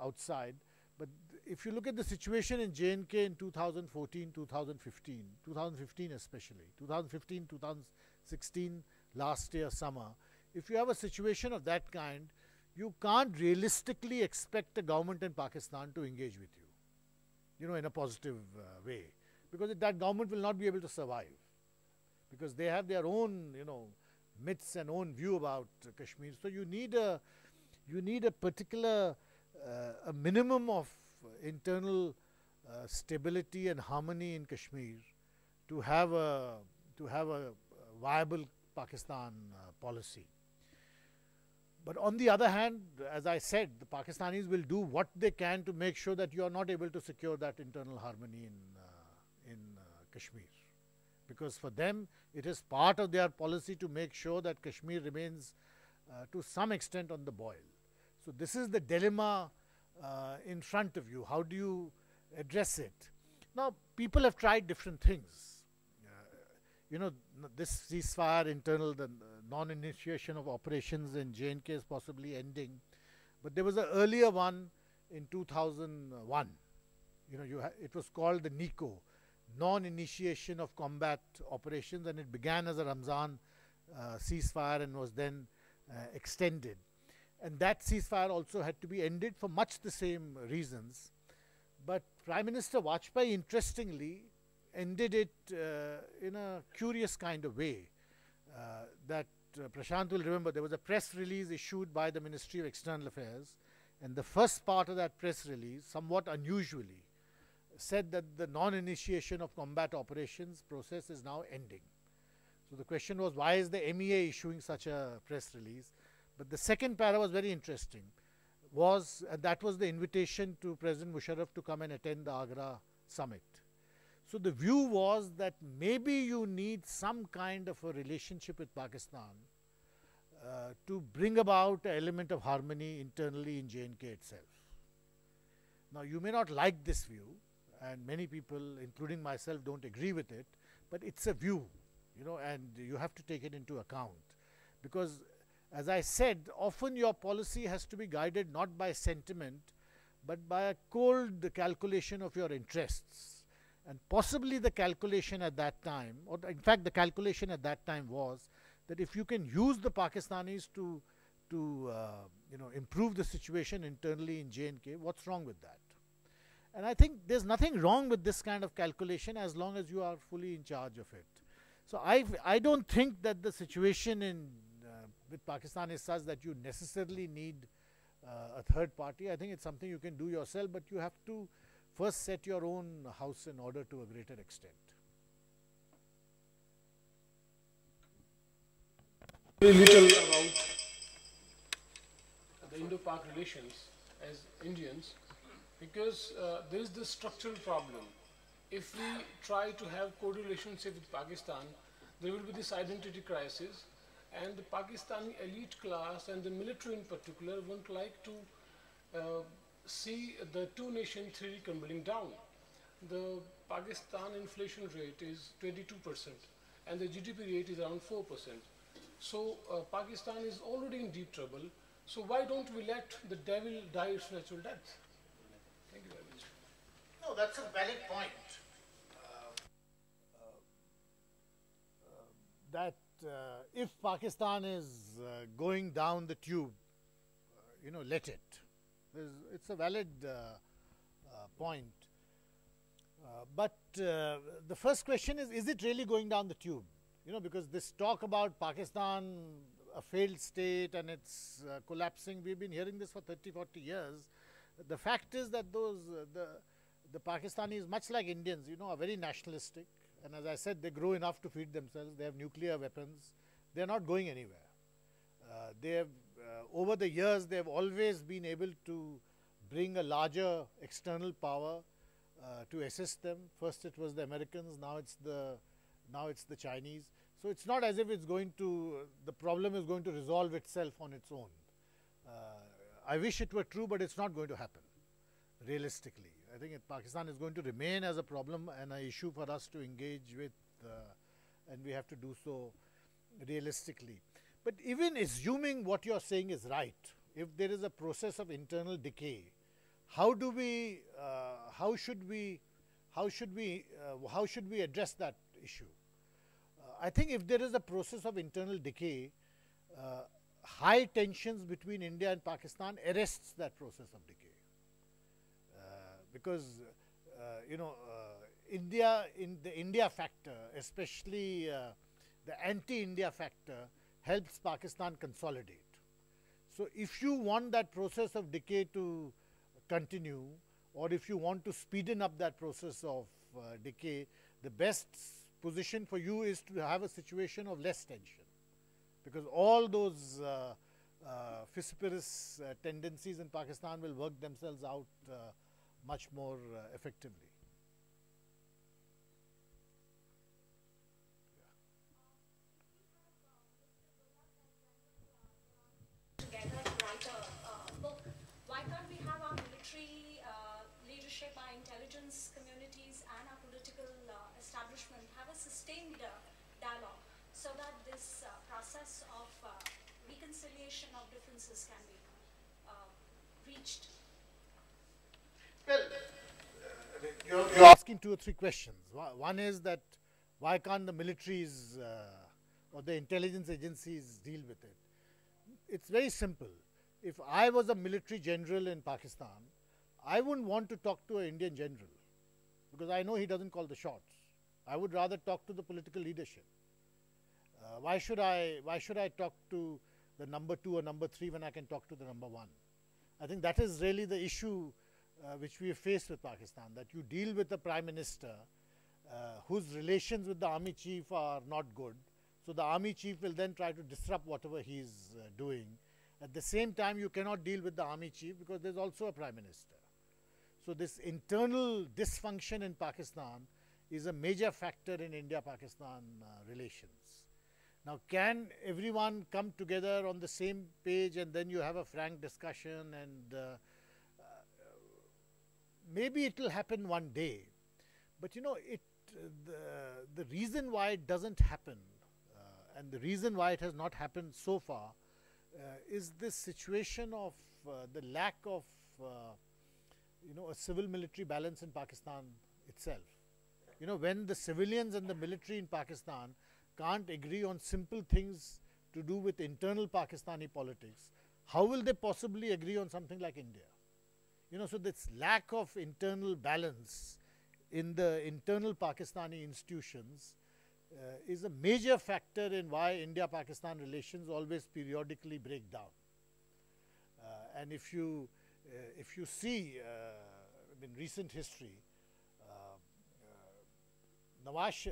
outside. But if you look at the situation in J&K in 2014, 2015 especially, 2015, 2016, last year summer, if you have a situation of that kind, you can't realistically expect the government in Pakistan to engage with you, in a positive way, because that government will not be able to survive, because they have their own, myths and own view about Kashmir. So you need a particular, a minimum of internal stability and harmony in Kashmir to have a viable Pakistan policy. But on the other hand, as I said, the Pakistanis will do what they can to make sure that you are not able to secure that internal harmony in Kashmir. Because for them, it is part of their policy to make sure that Kashmir remains to some extent on the boil. So this is the dilemma in front of you. How do you address it? Now, people have tried different things. This ceasefire, the non-initiation of operations in J&K is possibly ending. But there was an earlier one in 2001. It was called the NICO, non-initiation of combat operations, and it began as a Ramzan ceasefire and was then extended. And that ceasefire also had to be ended for much the same reasons. But Prime Minister Vajpayee, interestingly, ended it in a curious kind of way that Prashant will remember. There was a press release issued by the Ministry of External Affairs, and the first part of that press release, somewhat unusually, said that the non-initiation of combat operations process is now ending. So the question was, why is the MEA issuing such a press release? But the second para was very interesting. That was the invitation to President Musharraf to come and attend the Agra summit. So the view was that maybe you need some kind of a relationship with Pakistan to bring about an element of harmony internally in J&K itself. Now, you may not like this view, and many people, including myself, don't agree with it, but it's a view, and you have to take it into account. Because, as I said, often your policy has to be guided not by sentiment, but by a cold calculation of your interests. And possibly the calculation at that time, or in fact the calculation at that time was that if you can use the Pakistanis to to improve the situation internally in J&K. What's wrong with that? And I think there's nothing wrong with this kind of calculation as long as you are fully in charge of it. So I don't think that the situation in with Pakistan is such that you necessarily need a third party. I think it's something you can do yourself, but you have to first set your own house in order to a greater extent. Very little about the Indo-Pak relations as Indians, because there is this structural problem. If we try to have cordial relationship with Pakistan, there will be this identity crisis, and the Pakistani elite class and the military in particular won't like to see the two-nation theory crumbling down. The Pakistan inflation rate is 22% and the GDP rate is around 4%. So Pakistan is already in deep trouble. So why don't we let the devil die its natural death? Thank you very much. No, that's a valid point. That if Pakistan is going down the tube, let it. It's a valid point. But the first question is it really going down the tube? Because this talk about Pakistan, a failed state, and it's collapsing, we've been hearing this for 30, 40 years. The fact is that the Pakistanis, much like Indians, are very nationalistic. And as I said, they grow enough to feed themselves. They have nuclear weapons. They're not going anywhere. Over the years, they've always been able to bring a larger external power to assist them. First it was the Americans, now it's the Chinese. So it's not as if the problem is going to resolve itself on its own. I wish it were true, but it's not going to happen, realistically. I think Pakistan is going to remain as a problem and an issue for us to engage with, and we have to do so realistically. But even assuming what you're saying is right, if there is a process of internal decay, how should we address that issue? I think if there is a process of internal decay, high tensions between India and Pakistan arrests that process of decay. Because India, in the India factor, especially the anti-India factor, helps Pakistan consolidate. So if you want that process of decay to continue, or if you want to speeden up that process of decay, the best position for you is to have a situation of less tension, because all those vociferous tendencies in Pakistan will work themselves out much more effectively. Together to write a book. Why can't we have our military leadership, our intelligence communities, and our political establishment have a sustained dialogue so that this process of reconciliation of differences can be reached? Well, you're asking two or three questions. One is that why can't the militaries or the intelligence agencies deal with it? It's very simple. If I was a military general in Pakistan, I wouldn't want to talk to an Indian general because I know he doesn't call the shots. I would rather talk to the political leadership. Why should I talk to the number 2 or number 3 when I can talk to the number 1? I think that is really the issue which we have faced with Pakistan, that you deal with a prime minister whose relations with the army chief are not good. So the army chief will then try to disrupt whatever he is doing. At the same time, you cannot deal with the army chief because there's also a prime minister. So this internal dysfunction in Pakistan is a major factor in India-Pakistan relations. Now, can everyone come together on the same page and then you have a frank discussion, and maybe it will happen one day. But the reason why it doesn't happen and the reason why it has not happened so far is this situation of the lack of a civil military balance in Pakistan itself. When the civilians and the military in Pakistan can't agree on simple things to do with internal Pakistani politics, how will they possibly agree on something like India? You know, so this lack of internal balance in the internal Pakistani institutions is a major factor in why India-Pakistan relations always periodically break down. And if you see in recent history, Nawaz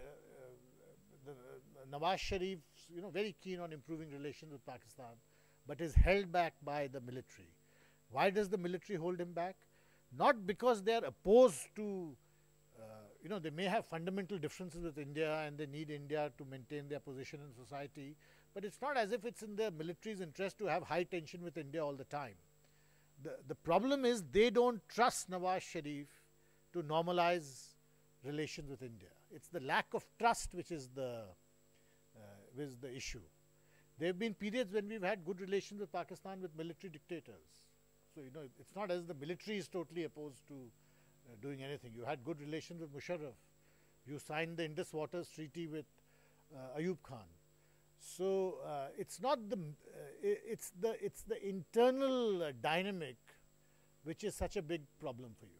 Sharif, you know, very keen on improving relations with Pakistan, but is held back by the military. Why does the military hold him back? Not because they are opposed to, you know, they may have fundamental differences with India and they need India to maintain their position in society, but it's not as if it's in the military's interest to have high tension with India all the time. The problem is they don't trust Nawaz Sharif to normalize relations with India. It's the lack of trust which is the issue. There have been periods when we've had good relations with Pakistan with military dictators. So, you know, it's not as the military is totally opposed to doing anything. You had good relations with Musharraf. You signed the Indus Waters Treaty with Ayub Khan. So it's not the it's the internal dynamic which is such a big problem for you.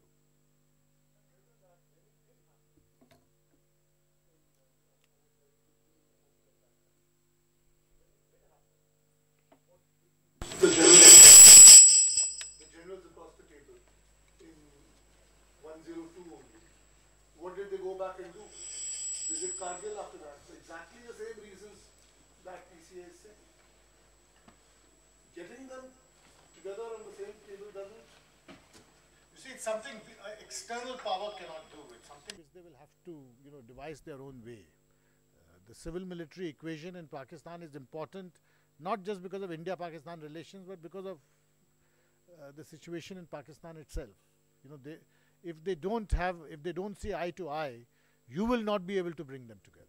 The generals across the table in 102 only. What did they go back and do? They did Kargil after that. So exactly the same reasons that PCA is saying. Getting them together on the same table doesn't. You see, it's something external power cannot do. It's something Which they will have to, you know, devise their own way. The civil-military equation in Pakistan is important, not just because of India-Pakistan relations, but because of the situation in Pakistan itself. You know, if they don't see eye to eye, you will not be able to bring them together.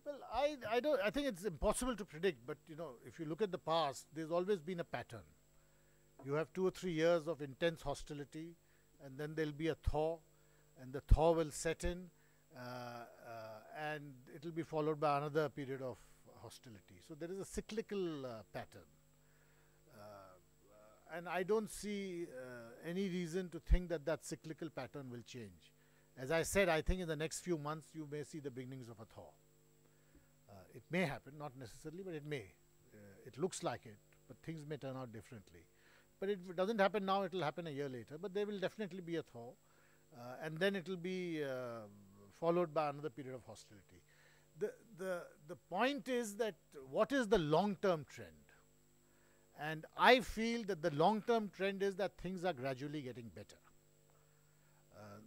Well, I think it's impossible to predict, but you know, if you look at the past, there's always been a pattern. You have 2 or 3 years of intense hostility, and then there'll be a thaw, and the thaw will set in, and it will be followed by another period of hostility. So there is a cyclical pattern, and I don't see any reason to think that that cyclical pattern will change. As I said, I think in the next few months you may see the beginnings of a thaw. It may happen, not necessarily, but it may. It looks like it, but things may turn out differently. But if it doesn't happen now, it will happen a year later. But there will definitely be a thaw, and then it will be followed by another period of hostility. The point is that what is the long-term trend? And I feel that the long-term trend is that things are gradually getting better.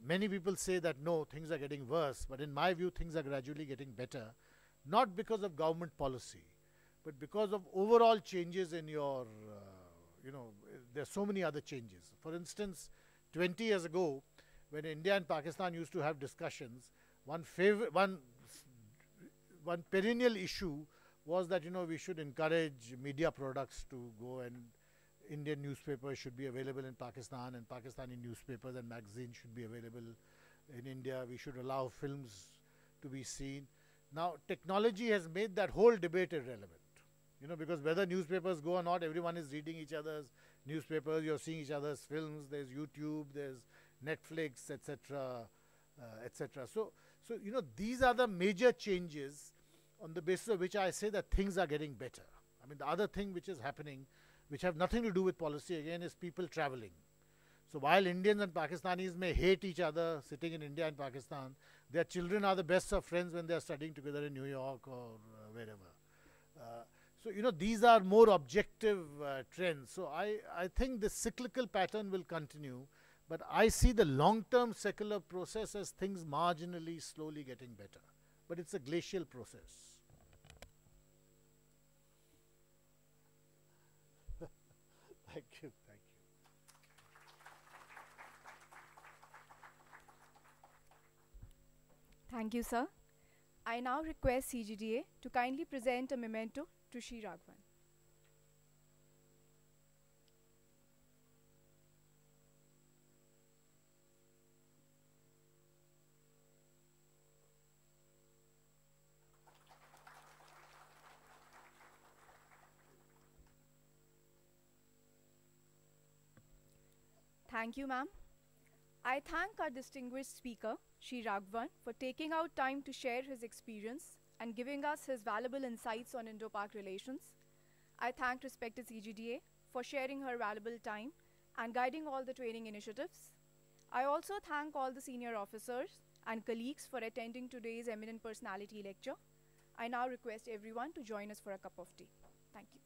Many people say that no, things are getting worse, but in my view, things are gradually getting better, not because of government policy, but because of overall changes in your, you know, there are so many other changes. For instance, 20 years ago, when India and Pakistan used to have discussions, one perennial issue was that, you know, we should encourage media products to go, and Indian newspapers should be available in Pakistan, and Pakistani newspapers and magazines should be available in India. We should allow films to be seen. Now, technology has made that whole debate irrelevant, you know, because whether newspapers go or not, everyone is reading each other's newspapers, you're seeing each other's films, there's YouTube, there's Netflix, etc., etc. So, you know, these are the major changes on the basis of which I say that things are getting better. I mean, the other thing which is happening, which have nothing to do with policy again, is people traveling. So while Indians and Pakistanis may hate each other sitting in India and Pakistan, their children are the best of friends when they are studying together in New York or wherever. So, you know, these are more objective trends. So I think the cyclical pattern will continue, but I see the long-term secular process as things marginally, slowly getting better. But it's a glacial process. Thank you. Thank you. Thank you, sir. I now request CGDA to kindly present a memento to Shri Raghavan. Thank you, ma'am. I thank our distinguished speaker, Shri Raghavan, for taking out time to share his experience and giving us his valuable insights on Indo-Pak relations. I thank respected CGDA for sharing her valuable time and guiding all the training initiatives. I also thank all the senior officers and colleagues for attending today's eminent personality lecture. I now request everyone to join us for a cup of tea. Thank you.